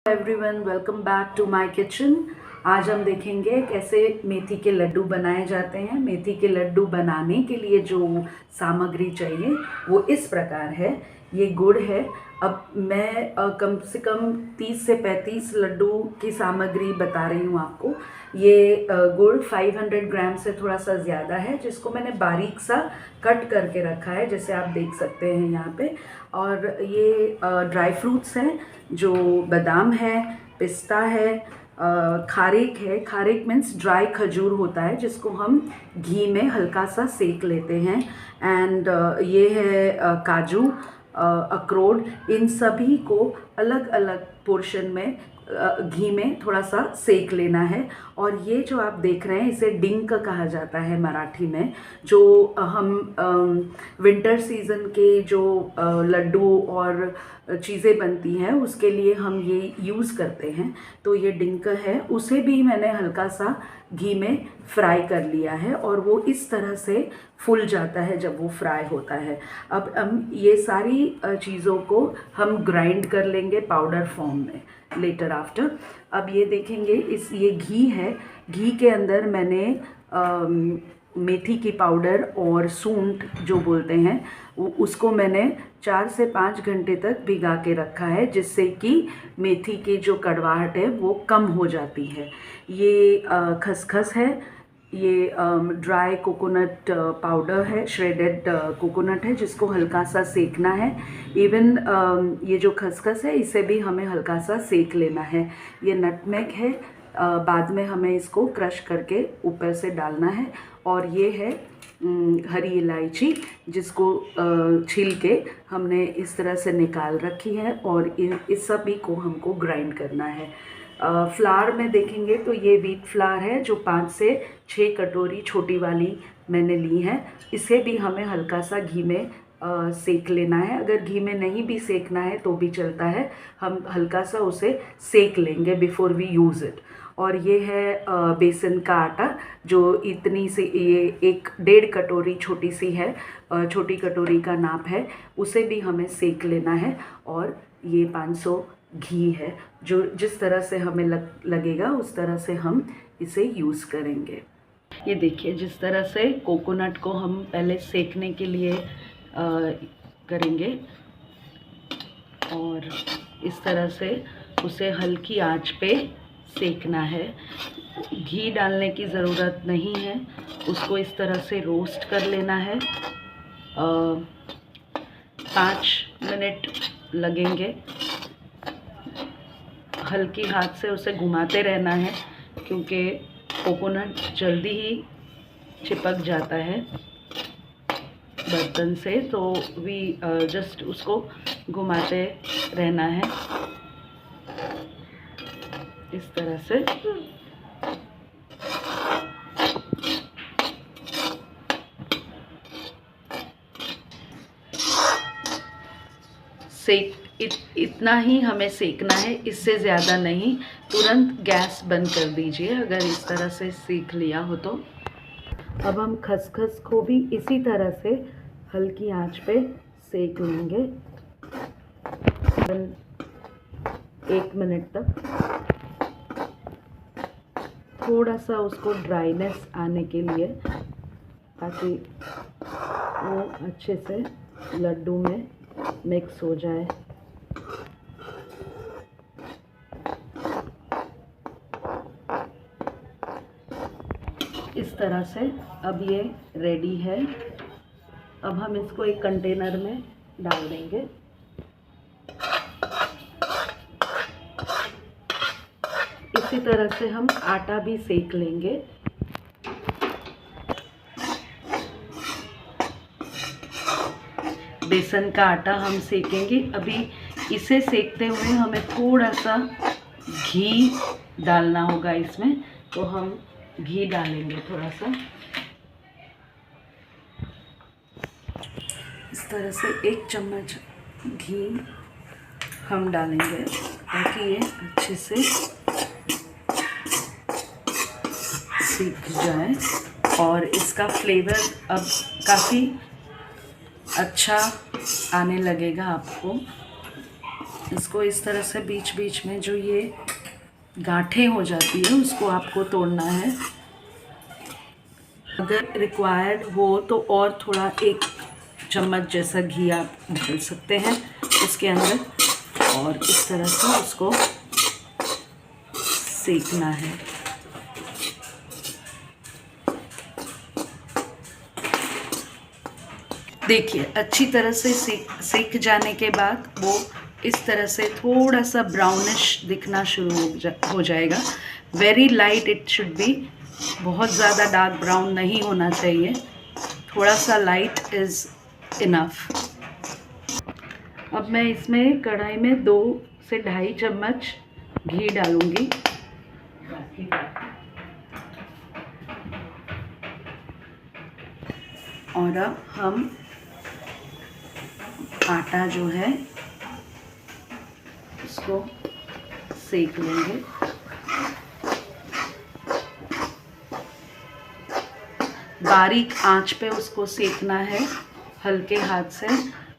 Everyone, welcome back to my kitchen. आज हम देखेंगे कैसे मेथी के लड्डू बनाए जाते हैं। मेथी के लड्डू बनाने के लिए जो सामग्री चाहिए वो इस प्रकार है। ये गुड़ है। अब मैं कम से कम 30 से 35 लड्डू की सामग्री बता रही हूँ आपको। ये गुड़ 500 ग्राम से थोड़ा सा ज़्यादा है, जिसको मैंने बारीक सा कट करके रखा है, जैसे आप देख सकते हैं यहाँ पे। और ये ड्राई फ्रूट्स हैं, जो बादाम है, पिस्ता है, खारेक है। खारेक मीन्स ड्राई खजूर होता है, जिसको हम घी में हल्का सा सेक लेते हैं। एंड ये है काजू, अखरोट। इन सभी को अलग अलग पोर्शन में घी में थोड़ा सा सेक लेना है। और ये जो आप देख रहे हैं, इसे डिंक कहा जाता है मराठी में। जो हम विंटर सीज़न के जो लड्डू और चीज़ें बनती हैं उसके लिए हम ये यूज़ करते हैं। तो ये डिंक है, उसे भी मैंने हल्का सा घी में फ्राई कर लिया है और वो इस तरह से फूल जाता है जब वो फ्राई होता है। अब हम ये सारी चीज़ों को हम ग्राइंड कर लेंगे पाउडर फॉर्म में लेटर आफ्टर। अब ये देखेंगे, ये घी है। घी के अंदर मैंने मेथी की पाउडर और सूंठ जो बोलते हैं उसको मैंने 4 से 5 घंटे तक भिगा के रखा है, जिससे कि मेथी की जो कड़वाहट है वो कम हो जाती है। ये खसखस है, ये ड्राई कोकोनट पाउडर है, श्रेडेड कोकोनट है, जिसको हल्का सा सेकना है। इवन ये जो खसखस है इसे भी हमें हल्का सा सेक लेना है। ये नटमेग है, बाद में हमें इसको क्रश करके ऊपर से डालना है। और ये है हरी इलायची, जिसको छील के हमने इस तरह से निकाल रखी है। और इस सभी को हमको ग्राइंड करना है। फ्लावर में देखेंगे तो ये व्हीट फ्लावर है, जो 5 से 6 कटोरी छोटी वाली मैंने ली है। इसे भी हमें हल्का सा घी में सेक लेना है। अगर घी में नहीं भी सेकना है तो भी चलता है, हम हल्का सा उसे सेक लेंगे बिफोर वी यूज़ इट। और ये है बेसन का आटा, जो इतनी सी, ये 1-1.5 कटोरी छोटी सी है, छोटी कटोरी का नाप है, उसे भी हमें सेक लेना है। और ये 500 घी है, जो जिस तरह से हमें लगेगा उस तरह से हम इसे यूज़ करेंगे। ये देखिए, जिस तरह से कोकोनट को हम पहले सेकने के लिए करेंगे और इस तरह से उसे हल्की आंच पे सेकना है। घी डालने की ज़रूरत नहीं है, उसको इस तरह से रोस्ट कर लेना है। 5 मिनट लगेंगे। हल्की हाथ से उसे घुमाते रहना है, क्योंकि कोकोनट जल्दी ही चिपक जाता है बर्तन से। तो जस्ट उसको घुमाते रहना है इस तरह से। इतना ही हमें सेकना है, इससे ज़्यादा नहीं। तुरंत गैस बंद कर दीजिए अगर इस तरह से सेक लिया हो तो। अब हम खसखस को भी इसी तरह से हल्की आंच पे सेक लेंगे 1 मिनट तक। थोड़ा सा उसको ड्राइनेस आने के लिए, ताकि वो अच्छे से लड्डू में मिक्स हो जाए। इस तरह से अब ये रेडी है। अब हम इसको एक कंटेनर में डाल देंगे। इसी तरह से हम आटा भी सेक लेंगे। बेसन का आटा हम सेकेंगे। अभी इसे सेकते हुए हमें थोड़ा सा घी डालना होगा इसमें, तो हम घी डालेंगे थोड़ा सा। इस तरह से 1 चम्मच घी हम डालेंगे, ताकि ये अच्छे से सीख जाए और इसका फ्लेवर अब काफ़ी अच्छा आने लगेगा आपको। इसको इस तरह से बीच बीच में जो ये गांठें हो जाती है उसको आपको तोड़ना है। अगर रिक्वायर्ड हो तो और थोड़ा 1 चम्मच जैसा घी आप डाल सकते हैं इसके अंदर और इस तरह से उसको सेकना है। देखिए अच्छी तरह से सेक जाने के बाद वो इस तरह से थोड़ा सा ब्राउनिश दिखना शुरू हो जाएगा। Very light it should be, बहुत ज़्यादा डार्क ब्राउन नहीं होना चाहिए, थोड़ा सा लाइट इज़ इनफ। अब मैं इसमें कढ़ाई में 2 से 2.5 चम्मच घी डालूंगी। और अब हम आटा जो है उसको सेक लेंगे। बारीक आंच पे उसको सेकना है हल्के हाथ से,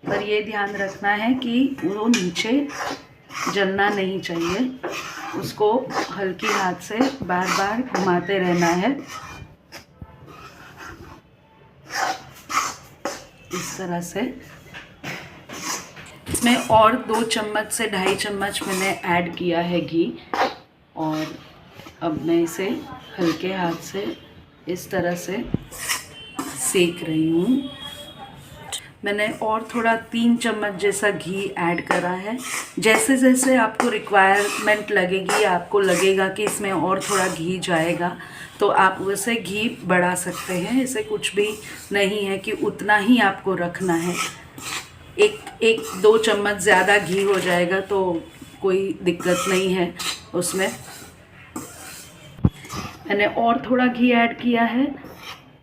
पर ये ध्यान रखना है कि वो नीचे जलना नहीं चाहिए। उसको हल्की हाथ से बार बार घुमाते रहना है इस तरह से। इसमें और 2 चम्मच से 2.5 चम्मच मैंने ऐड किया है घी, और अब मैं इसे हल्के हाथ से इस तरह से सेक रही हूँ। मैंने और थोड़ा 3 चम्मच जैसा घी ऐड करा है। जैसे जैसे आपको रिक्वायरमेंट लगेगी, आपको लगेगा कि इसमें और थोड़ा घी जाएगा, तो आप वैसे घी बढ़ा सकते हैं। इसे कुछ भी नहीं है कि उतना ही आपको रखना है। एक 2 चम्मच ज़्यादा घी हो जाएगा तो कोई दिक्कत नहीं है उसमें। मैंने और थोड़ा घी ऐड किया है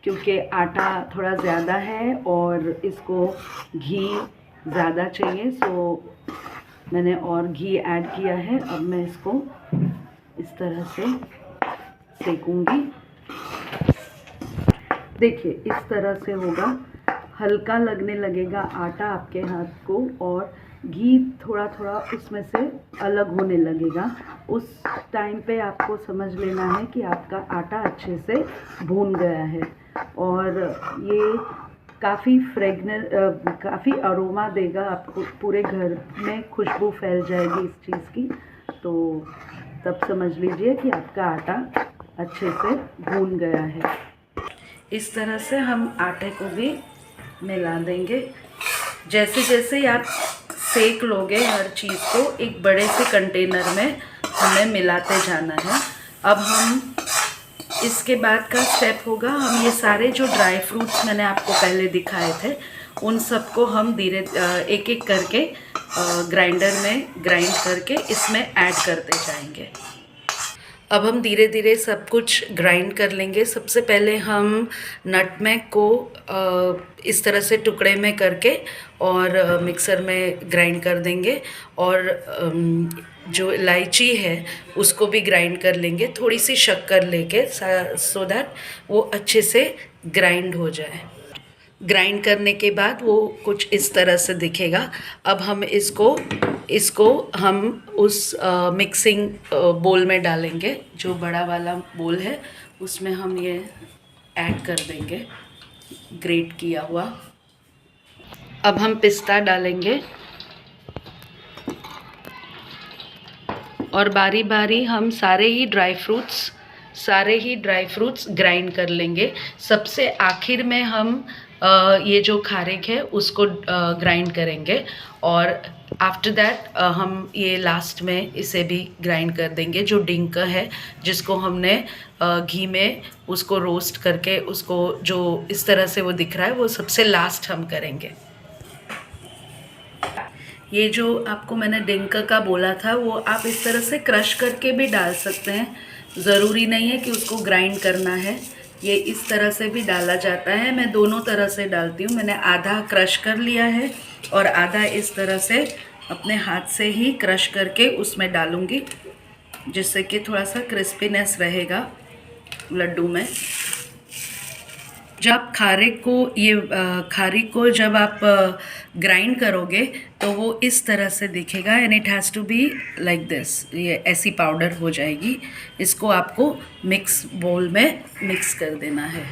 क्योंकि आटा थोड़ा ज़्यादा है और इसको घी ज़्यादा चाहिए, सो मैंने और घी ऐड किया है। अब मैं इसको इस तरह से सेकूंगी। देखिए इस तरह से होगा, हल्का लगने लगेगा आटा आपके हाथ को और घी थोड़ा थोड़ा उसमें से अलग होने लगेगा। उस टाइम पे आपको समझ लेना है कि आपका आटा अच्छे से भून गया है और ये काफ़ी काफ़ी अरोमा देगा आपको, पूरे घर में खुशबू फैल जाएगी इस चीज़ की। तो तब समझ लीजिए कि आपका आटा अच्छे से भून गया है। इस तरह से हम आटे को भी मिला देंगे। जैसे जैसे आप सेक लोगे हर चीज़ को एक बड़े से कंटेनर में हमें मिलाते जाना है। अब हम इसके बाद का स्टेप होगा, हम ये सारे जो ड्राई फ्रूट्स मैंने आपको पहले दिखाए थे उन सबको हम धीरे एक एक करके ग्राइंडर में ग्राइंड करके इसमें ऐड करते जाएंगे। अब हम धीरे धीरे सब कुछ ग्राइंड कर लेंगे। सबसे पहले हम नटमेग को इस तरह से टुकड़े में करके और मिक्सर में ग्राइंड कर देंगे, और जो इलायची है उसको भी ग्राइंड कर लेंगे, थोड़ी सी शक्कर लेके, सो दैट वो अच्छे से ग्राइंड हो जाए। ग्राइंड करने के बाद वो कुछ इस तरह से दिखेगा। अब हम इसको हम उस मिक्सिंग बोल में डालेंगे, जो बड़ा वाला बोल है उसमें हम ये ऐड कर देंगे ग्रेट किया हुआ। अब हम पिस्ता डालेंगे और बारी बारी हम सारे ही ड्राई फ्रूट्स ग्राइंड कर लेंगे। सबसे आखिर में हम ये जो खारिक है उसको ग्राइंड करेंगे, और आफ्टर दैट हम ये लास्ट में इसे भी ग्राइंड कर देंगे। जो डिंक है जिसको हमने घी में उसको रोस्ट करके उसको जो इस तरह से वो दिख रहा है, वो सबसे लास्ट हम करेंगे। ये जो आपको मैंने डिंक का बोला था वो आप इस तरह से क्रश करके भी डाल सकते हैं, ज़रूरी नहीं है कि उसको ग्राइंड करना है। ये इस तरह से भी डाला जाता है। मैं दोनों तरह से डालती हूँ। मैंने आधा क्रश कर लिया है और आधा इस तरह से अपने हाथ से ही क्रश करके उसमें डालूँगी, जिससे कि थोड़ा सा क्रिस्पीनेस रहेगा लड्डू में। जब आप खारिक को जब आप ग्राइंड करोगे तो वो इस तरह से दिखेगा, and it has to be like this. ये ऐसी पाउडर हो जाएगी। इसको आपको मिक्स बोल में मिक्स कर देना है।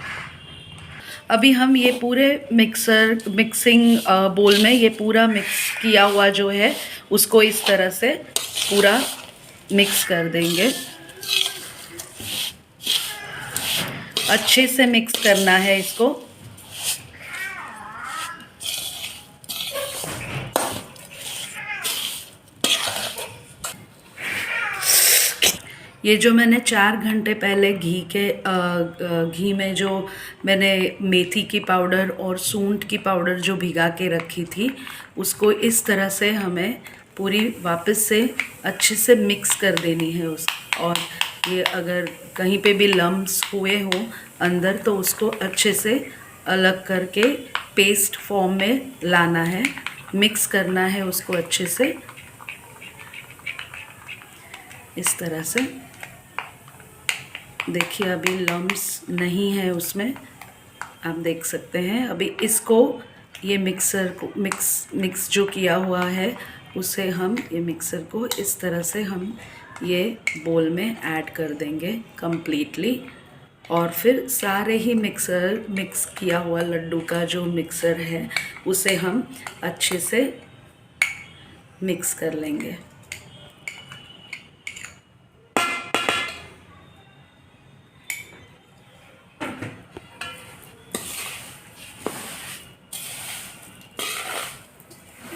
अभी हम ये पूरे मिक्सिंग बोल में ये पूरा मिक्स किया हुआ जो है उसको इस तरह से पूरा मिक्स कर देंगे। अच्छे से मिक्स करना है इसको। ये जो मैंने 4 घंटे पहले घी में जो मैंने मेथी की पाउडर और सूंठ की पाउडर जो भिगा के रखी थी, उसको इस तरह से हमें पूरी वापस से अच्छे से मिक्स कर देनी है और ये अगर कहीं पे भी लम्स हुए हों अंदर तो उसको अच्छे से अलग करके पेस्ट फॉर्म में लाना है, मिक्स करना है उसको अच्छे से इस तरह से। देखिए अभी लम्स नहीं है उसमें, आप देख सकते हैं। अभी इसको ये मिक्सर को मिक्स जो किया हुआ है उसे हम ये मिक्सर को इस तरह से हम ये बोल में ऐड कर देंगे कंप्लीटली, और फिर सारे ही मिक्स किया हुआ लड्डू का जो मिक्सर है उसे हम अच्छे से मिक्स कर लेंगे।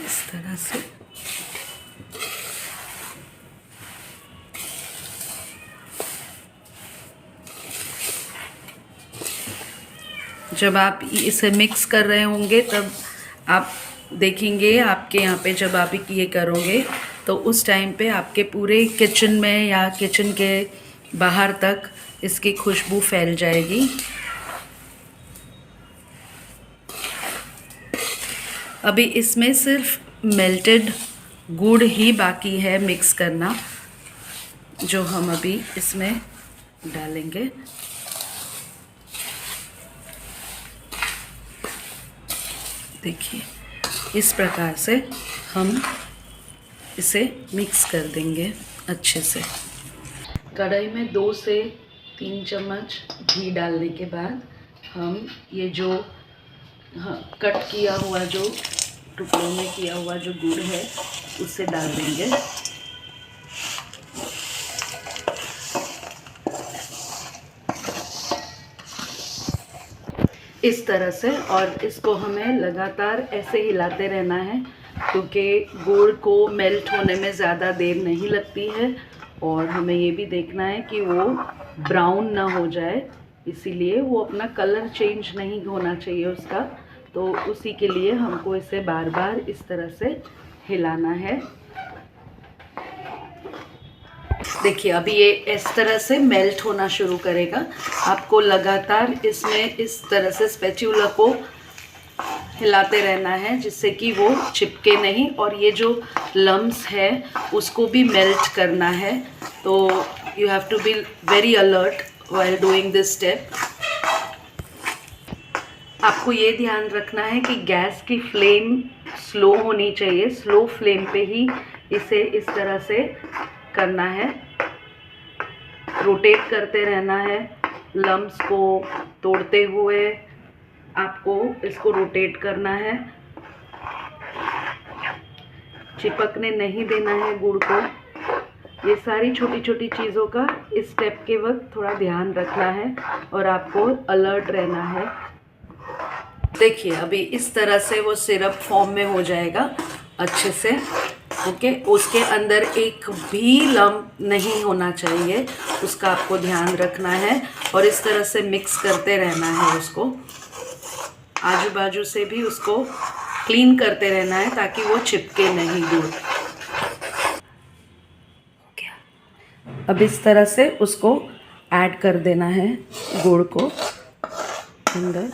इस तरह से जब आप इसे मिक्स कर रहे होंगे तब आप देखेंगे आपके यहाँ पे जब आप ये करोगे तो उस टाइम पे आपके पूरे किचन में या किचन के बाहर तक इसकी खुशबू फैल जाएगी। अभी इसमें सिर्फ मेल्टेड गुड़ ही बाकी है मिक्स करना, जो हम अभी इसमें डालेंगे। देखिए इस प्रकार से हम इसे मिक्स कर देंगे अच्छे से। कढ़ाई में 2 से 3 चम्मच घी डालने के बाद हम ये जो कट किया हुआ जो टुकड़ों में किया हुआ जो गुड़ है उसे डाल देंगे। इस तरह से, और इसको हमें लगातार ऐसे हिलाते रहना है क्योंकि गुड़ को मेल्ट होने में ज़्यादा देर नहीं लगती है, और हमें ये भी देखना है कि वो ब्राउन ना हो जाए, इसीलिए वो अपना कलर चेंज नहीं होना चाहिए उसका। तो उसी के लिए हमको इसे बार बार इस तरह से हिलाना है। देखिए अभी ये इस तरह से मेल्ट होना शुरू करेगा। आपको लगातार इसमें इस तरह से स्पैचुला को हिलाते रहना है जिससे कि वो चिपके नहीं, और ये जो लम्स है उसको भी मेल्ट करना है। तो you have to be very alert while doing this step. आपको ये ध्यान रखना है कि गैस की फ्लेम स्लो होनी चाहिए, स्लो फ्लेम पे ही इसे इस तरह से करना है, रोटेट करते रहना है। लम्स को तोड़ते हुए आपको इसको रोटेट करना है, चिपकने नहीं देना है गुड़ को। ये सारी छोटी छोटी चीज़ों का इस स्टेप के वक्त थोड़ा ध्यान रखना है और आपको अलर्ट रहना है। देखिए अभी इस तरह से वो सिरप फॉर्म में हो जाएगा अच्छे से। ओके, उसके अंदर एक भी लम्प नहीं होना चाहिए, उसका आपको ध्यान रखना है और इस तरह से मिक्स करते रहना है उसको। आजू बाजू से भी उसको क्लीन करते रहना है ताकि वो चिपके नहीं गुड़। अब इस तरह से उसको ऐड कर देना है गुड़ को अंदर।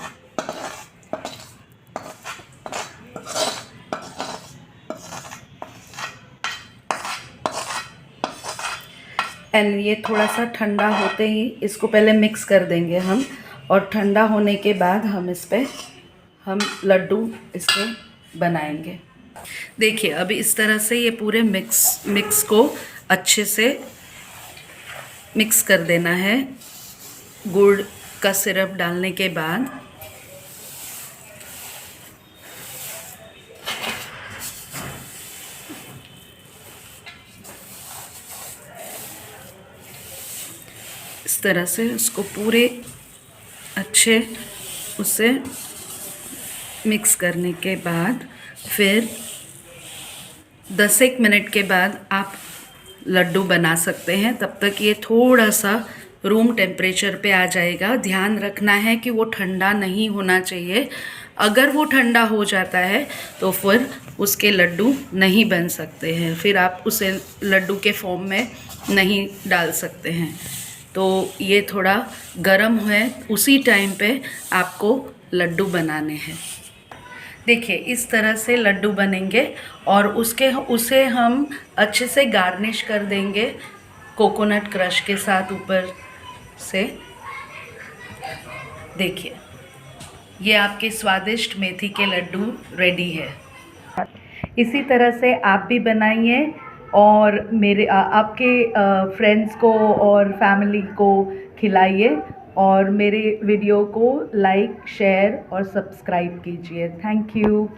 एंड ये थोड़ा सा ठंडा होते ही इसको पहले मिक्स कर देंगे हम, और ठंडा होने के बाद हम लड्डू इसके बनाएंगे। देखिए अभी इस तरह से ये पूरे मिक्स को अच्छे से मिक्स कर देना है गुड़ का सिरप डालने के बाद। इस तरह से उसको पूरे अच्छे उससे मिक्स करने के बाद फिर 10-1 मिनट के बाद आप लड्डू बना सकते हैं। तब तक ये थोड़ा सा रूम टेम्परेचर पे आ जाएगा। ध्यान रखना है कि वो ठंडा नहीं होना चाहिए। अगर वो ठंडा हो जाता है तो फिर उसके लड्डू नहीं बन सकते हैं, फिर आप उसे लड्डू के फॉर्म में नहीं डाल सकते हैं। तो ये थोड़ा गर्म है, उसी टाइम पे आपको लड्डू बनाने हैं। देखिए इस तरह से लड्डू बनेंगे और उसे हम अच्छे से गार्निश कर देंगे कोकोनट क्रश के साथ ऊपर से। देखिए ये आपके स्वादिष्ट मेथी के लड्डू रेडी है। इसी तरह से आप भी बनाइए और आपके फ्रेंड्स को और फैमिली को खिलाइए और मेरे वीडियो को लाइक, शेयर और सब्सक्राइब कीजिए। Thank you.